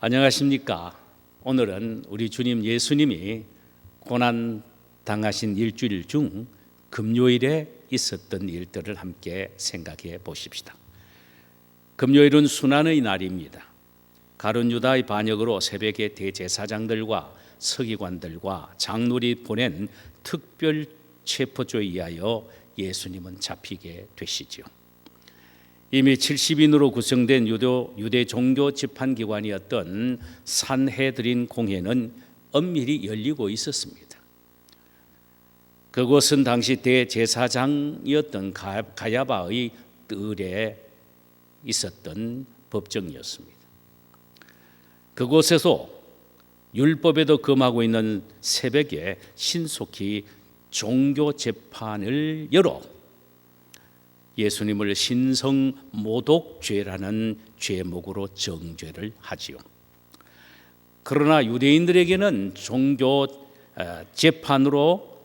안녕하십니까. 오늘은 우리 주님 예수님이 고난 당하신 일주일 중 금요일에 있었던 일들을 함께 생각해 보십시다. 금요일은 순환의 날입니다. 가룟 유다의 반역으로 새벽에 대제사장들과 서기관들과 장로들이 보낸 특별 체포조에 의하여 예수님은 잡히게 되시지요. 이미 70인으로 구성된 유대 종교 집판기관이었던 산헤드린 공회는 엄밀히 열리고 있었습니다. 그곳은 당시 대제사장이었던 가야바의 뜰에 있었던 법정이었습니다. 그곳에서 율법에도 금하고 있는 새벽에 신속히 종교 재판을 열어 예수님을 신성모독죄라는 죄목으로 정죄를 하지요. 그러나 유대인들에게는 종교 재판으로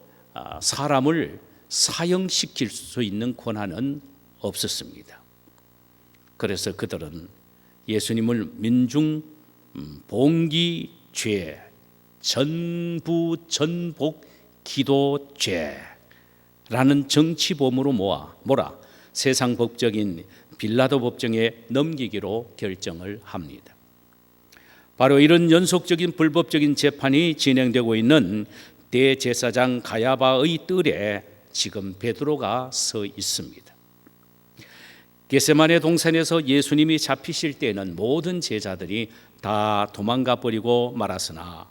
사람을 사형시킬 수 있는 권한은 없었습니다. 그래서 그들은 예수님을 민중 봉기죄, 전부전복 기도죄라는 정치범으로 몰아 세상 법적인 빌라도 법정에 넘기기로 결정을 합니다. 바로 이런 연속적인 불법적인 재판이 진행되고 있는 대제사장 가야바의 뜰에 지금 베드로가 서 있습니다. 겟세마네 동산에서 예수님이 잡히실 때에는 모든 제자들이 다 도망가 버리고 말았으나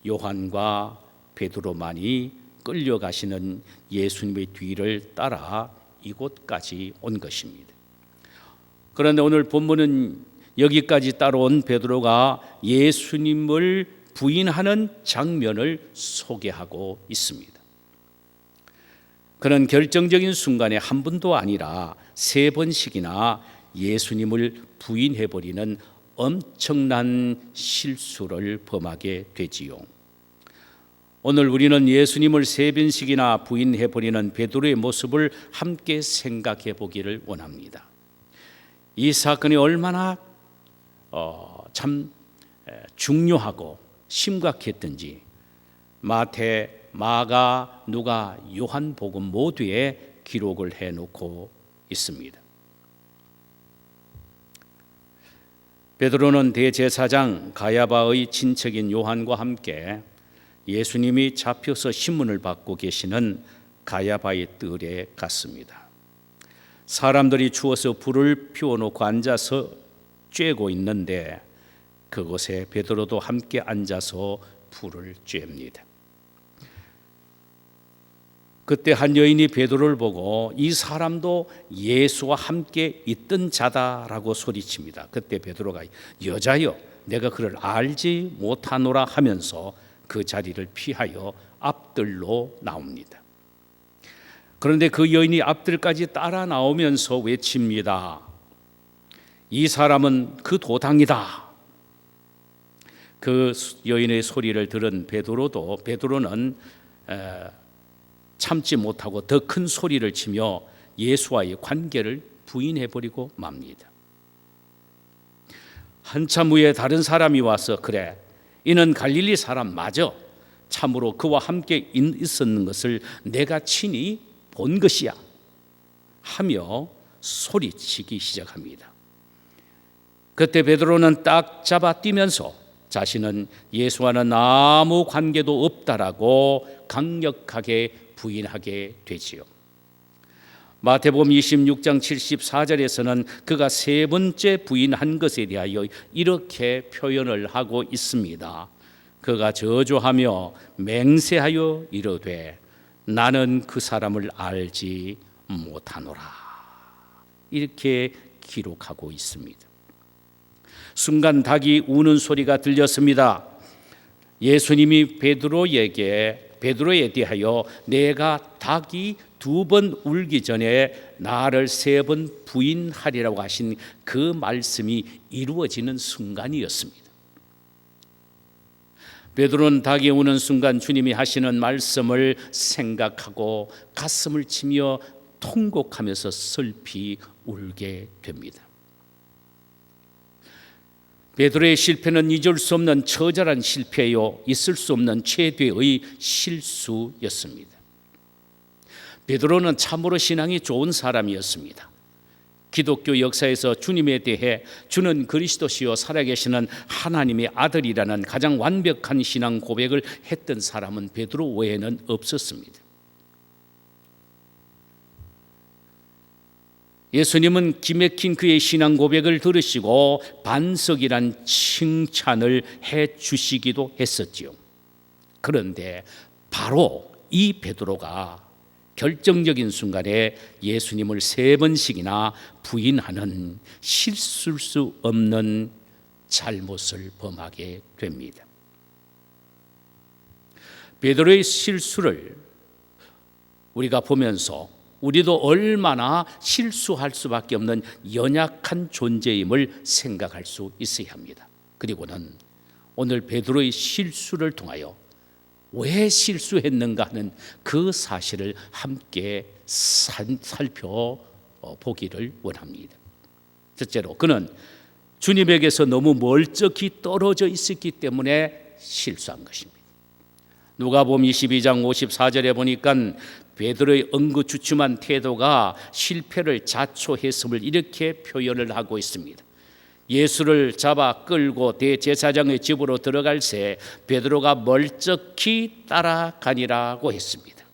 요한과 베드로만이 끌려가시는 예수님의 뒤를 따라 이곳까지 온 것입니다. 그런데 오늘 본문은 여기까지 따라온 베드로가 예수님을 부인하는 장면을 소개하고 있습니다. 그는 결정적인 순간에 한 번도 아니라 3번씩이나 예수님을 부인해버리는 엄청난 실수를 범하게 되지요. 오늘 우리는 예수님을 3번씩이나 부인해버리는 베드로의 모습을 함께 생각해 보기를 원합니다. 이 사건이 얼마나 참 중요하고 심각했던지 마태, 마가, 누가, 요한복음 모두에 기록을 해놓고 있습니다. 베드로는 대제사장 가야바의 친척인 요한과 함께 예수님이 잡혀서 신문을 받고 계시는 가야바의 뜰에 갔습니다. 사람들이 추워서 불을 피워놓고 앉아서 쬐고 있는데 그곳에 베드로도 함께 앉아서 불을 쬐입니다. 그때 한 여인이 베드로를 보고 이 사람도 예수와 함께 있던 자다라고 소리칩니다. 그때 베드로가 여자여 내가 그를 알지 못하노라 하면서 그 자리를 피하여 앞뜰로 나옵니다. 그런데 그 여인이 앞뜰까지 따라 나오면서 외칩니다. 이 사람은 그 도당이다. 그 여인의 소리를 들은 베드로는 참지 못하고 더 큰 소리를 치며 예수와의 관계를 부인해버리고 맙니다. 한참 후에 다른 사람이 와서 그래 이는 갈릴리 사람 맞아. 참으로 그와 함께 있었는 것을 내가 친히 본 것이야 하며 소리치기 시작합니다. 그때 베드로는 딱 잡아 뛰면서 자신은 예수와는 아무 관계도 없다라고 강력하게 부인하게 되지요. 마태복음 26장 74절에서는 그가 3번째 부인한 것에 대하여 이렇게 표현을 하고 있습니다. 그가 저주하며 맹세하여 이르되 나는 그 사람을 알지 못하노라. 이렇게 기록하고 있습니다. 순간 닭이 우는 소리가 들렸습니다. 예수님이 베드로에 대하여 내가 닭이 2번 울기 전에 나를 3번 부인하리라고 하신 그 말씀이 이루어지는 순간이었습니다. 베드로는 닭이 우는 순간 주님이 하시는 말씀을 생각하고 가슴을 치며 통곡하면서 슬피 울게 됩니다. 베드로의 실패는 잊을 수 없는 처절한 실패요, 있을 수 없는 최대의 실수였습니다. 베드로는 참으로 신앙이 좋은 사람이었습니다. 기독교 역사에서 주님에 대해 주는 그리스도시요 살아계시는 하나님의 아들이라는 가장 완벽한 신앙 고백을 했던 사람은 베드로 외에는 없었습니다. 예수님은 기맥힌 그의 신앙 고백을 들으시고 반석이란 칭찬을 해 주시기도 했었지요. 그런데 바로 이 베드로가 결정적인 순간에 예수님을 3번씩이나 부인하는 실수할 수 없는 잘못을 범하게 됩니다. 베드로의 실수를 우리가 보면서 우리도 얼마나 실수할 수밖에 없는 연약한 존재임을 생각할 수 있어야 합니다. 그리고는 오늘 베드로의 실수를 통하여 왜 실수했는가 하는 그 사실을 함께 살펴보기를 원합니다. 첫째로 그는 주님에게서 너무 멀찍이 떨어져 있었기 때문에 실수한 것입니다. 누가복음 22장 54절에 보니까 베드로의 응구주춤한 태도가 실패를 자초했음을 이렇게 표현을 하고 있습니다. 예수를 잡아 끌고 대제사장의 집으로 들어갈 새 베드로가 멀찍이 따라가니라고 했습니다.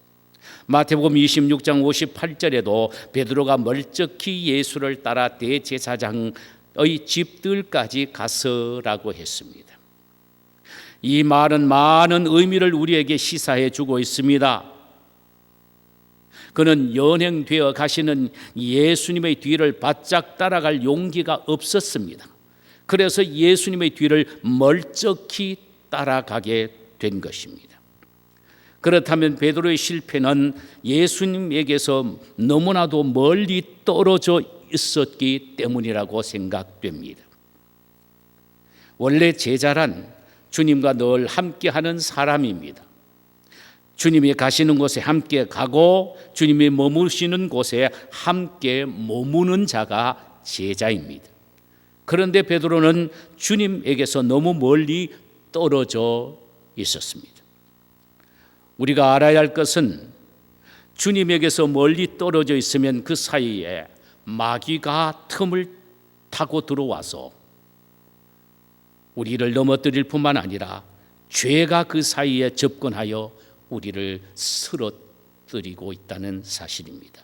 마태복음 26장 58절에도 베드로가 멀찍이 예수를 따라 대제사장의 집들까지 가서라고 했습니다. 이 말은 많은 의미를 우리에게 시사해 주고 있습니다. 그는 연행되어 가시는 예수님의 뒤를 바짝 따라갈 용기가 없었습니다. 그래서 예수님의 뒤를 멀찍이 따라가게 된 것입니다. 그렇다면 베드로의 실패는 예수님에게서 너무나도 멀리 떨어져 있었기 때문이라고 생각됩니다. 원래 제자란 주님과 늘 함께하는 사람입니다. 주님이 가시는 곳에 함께 가고 주님이 머무시는 곳에 함께 머무는 자가 제자입니다. 그런데 베드로는 주님에게서 너무 멀리 떨어져 있었습니다. 우리가 알아야 할 것은 주님에게서 멀리 떨어져 있으면 그 사이에 마귀가 틈을 타고 들어와서 우리를 넘어뜨릴 뿐만 아니라 죄가 그 사이에 접근하여 우리를 쓰러뜨리고 있다는 사실입니다.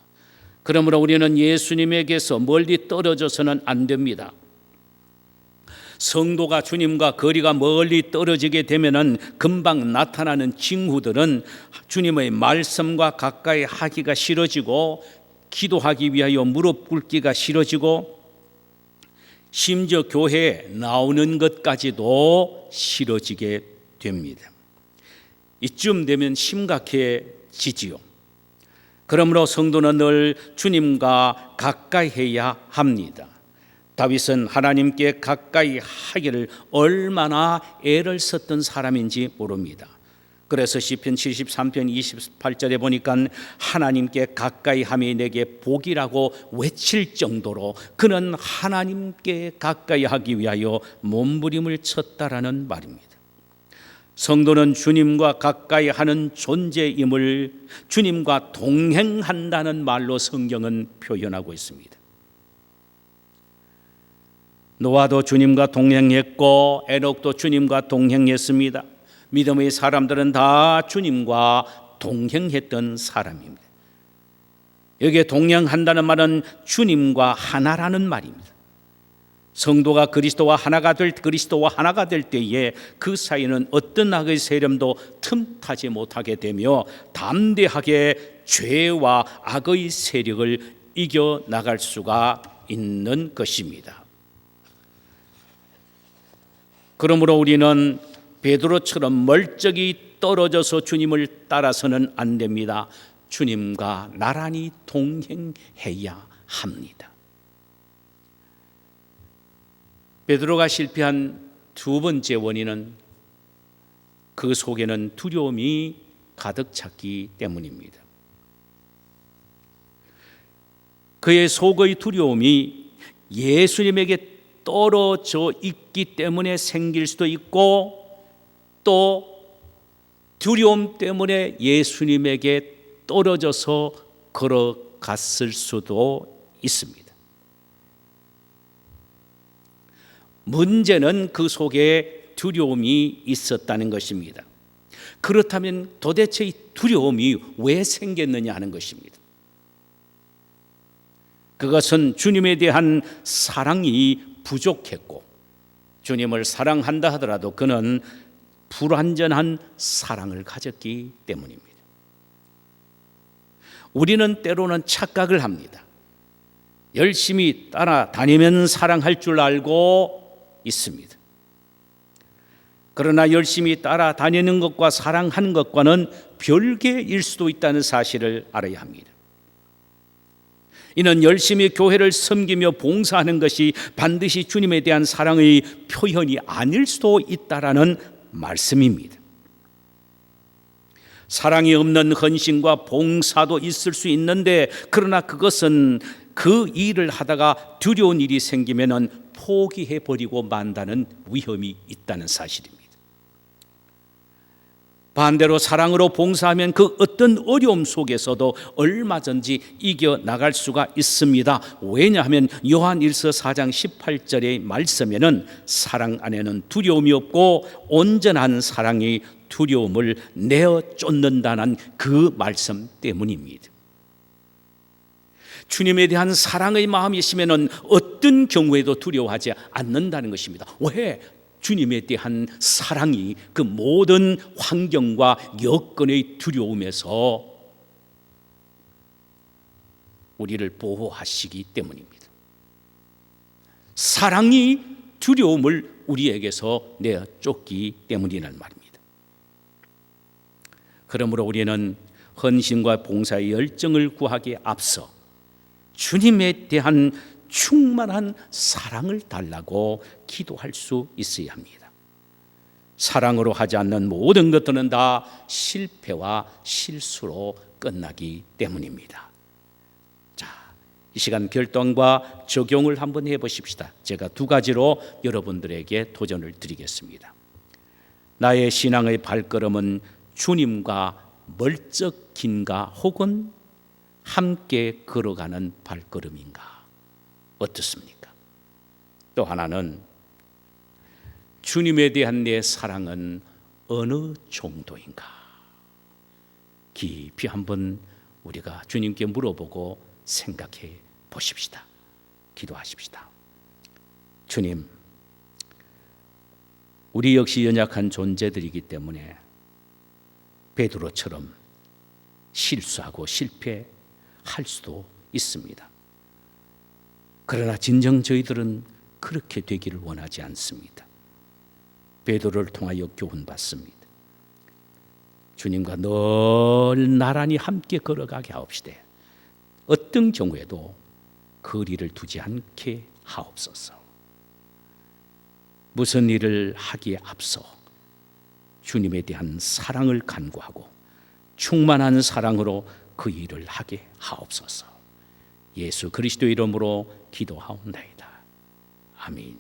그러므로 우리는 예수님에게서 멀리 떨어져서는 안 됩니다. 성도가 주님과 거리가 멀리 떨어지게 되면은 금방 나타나는 징후들은 주님의 말씀과 가까이 하기가 싫어지고 기도하기 위하여 무릎 꿇기가 싫어지고 심지어 교회에 나오는 것까지도 싫어지게 됩니다. 이쯤 되면 심각해지지요. 그러므로 성도는 늘 주님과 가까이 해야 합니다. 다윗은 하나님께 가까이 하기를 얼마나 애를 썼던 사람인지 모릅니다. 그래서 시편 73편 28절에 보니까 하나님께 가까이 함이 내게 복이라고 외칠 정도로 그는 하나님께 가까이 하기 위하여 몸부림을 쳤다라는 말입니다. 성도는 주님과 가까이 하는 존재임을 주님과 동행한다는 말로 성경은 표현하고 있습니다. 노아도 주님과 동행했고 에녹도 주님과 동행했습니다. 믿음의 사람들은 다 주님과 동행했던 사람입니다. 여기에 동행한다는 말은 주님과 하나라는 말입니다. 성도가 그리스도와 하나가 될 때에 그 사이는 어떤 악의 세력도 틈타지 못하게 되며 담대하게 죄와 악의 세력을 이겨나갈 수가 있는 것입니다. 그러므로 우리는 베드로처럼 멀찍이 떨어져서 주님을 따라서는 안 됩니다. 주님과 나란히 동행해야 합니다. 베드로가 실패한 두 번째 원인은 그 속에는 두려움이 가득 찼기 때문입니다. 그의 속의 두려움이 예수님에게 떨어져 있기 때문에 생길 수도 있고, 또 두려움 때문에 예수님에게 떨어져서 걸어갔을 수도 있습니다. 문제는 그 속에 두려움이 있었다는 것입니다. 그렇다면 도대체 이 두려움이 왜 생겼느냐 하는 것입니다. 그것은 주님에 대한 사랑이 부족했고, 주님을 사랑한다 하더라도 그는 불완전한 사랑을 가졌기 때문입니다. 우리는 때로는 착각을 합니다. 열심히 따라다니면 사랑할 줄 알고 있습니다. 그러나 열심히 따라다니는 것과 사랑하는 것과는 별개일 수도 있다는 사실을 알아야 합니다. 이는 열심히 교회를 섬기며 봉사하는 것이 반드시 주님에 대한 사랑의 표현이 아닐 수도 있다라는 말씀입니다. 사랑이 없는 헌신과 봉사도 있을 수 있는데, 그러나 그것은 그 일을 하다가 두려운 일이 생기면은 포기해버리고 만다는 위험이 있다는 사실입니다. 반대로 사랑으로 봉사하면 그 어떤 어려움 속에서도 얼마든지 이겨나갈 수가 있습니다. 왜냐하면 요한일서 4장 18절의 말씀에는 사랑 안에는 두려움이 없고 온전한 사랑이 두려움을 내어 쫓는다는 그 말씀 때문입니다. 주님에 대한 사랑의 마음이 있으면 어떤 경우에도 두려워하지 않는다는 것입니다. 왜? 주님에 대한 사랑이 그 모든 환경과 여건의 두려움에서 우리를 보호하시기 때문입니다. 사랑이 두려움을 우리에게서 내어 쫓기 때문이라는 말입니다. 그러므로 우리는 헌신과 봉사의 열정을 구하기에 앞서 주님에 대한 충만한 사랑을 달라고 기도할 수 있어야 합니다. 사랑으로 하지 않는 모든 것들은 다 실패와 실수로 끝나기 때문입니다. 자, 이 시간 결단과 적용을 한번 해보십시다. 제가 두 가지로 여러분들에게 도전을 드리겠습니다. 나의 신앙의 발걸음은 주님과 멀쩍긴가, 혹은 함께 걸어가는 발걸음인가? 어떻습니까? 또 하나는 주님에 대한 내 사랑은 어느 정도인가? 깊이 한번 우리가 주님께 물어보고 생각해 보십시다. 기도하십시다. 주님, 우리 역시 연약한 존재들이기 때문에 베드로처럼 실수하고 실패할 수도 있습니다. 그러나 진정 저희들은 그렇게 되기를 원하지 않습니다. 베드로를 통하여 교훈받습니다. 주님과 늘 나란히 함께 걸어가게 하옵시되 어떤 경우에도 거리를 두지 않게 하옵소서. 무슨 일을 하기에 앞서 주님에 대한 사랑을 간구하고 충만한 사랑으로 그 일을 하게 하옵소서. 예수 그리스도 이름으로 기도하옵나이다. 아멘.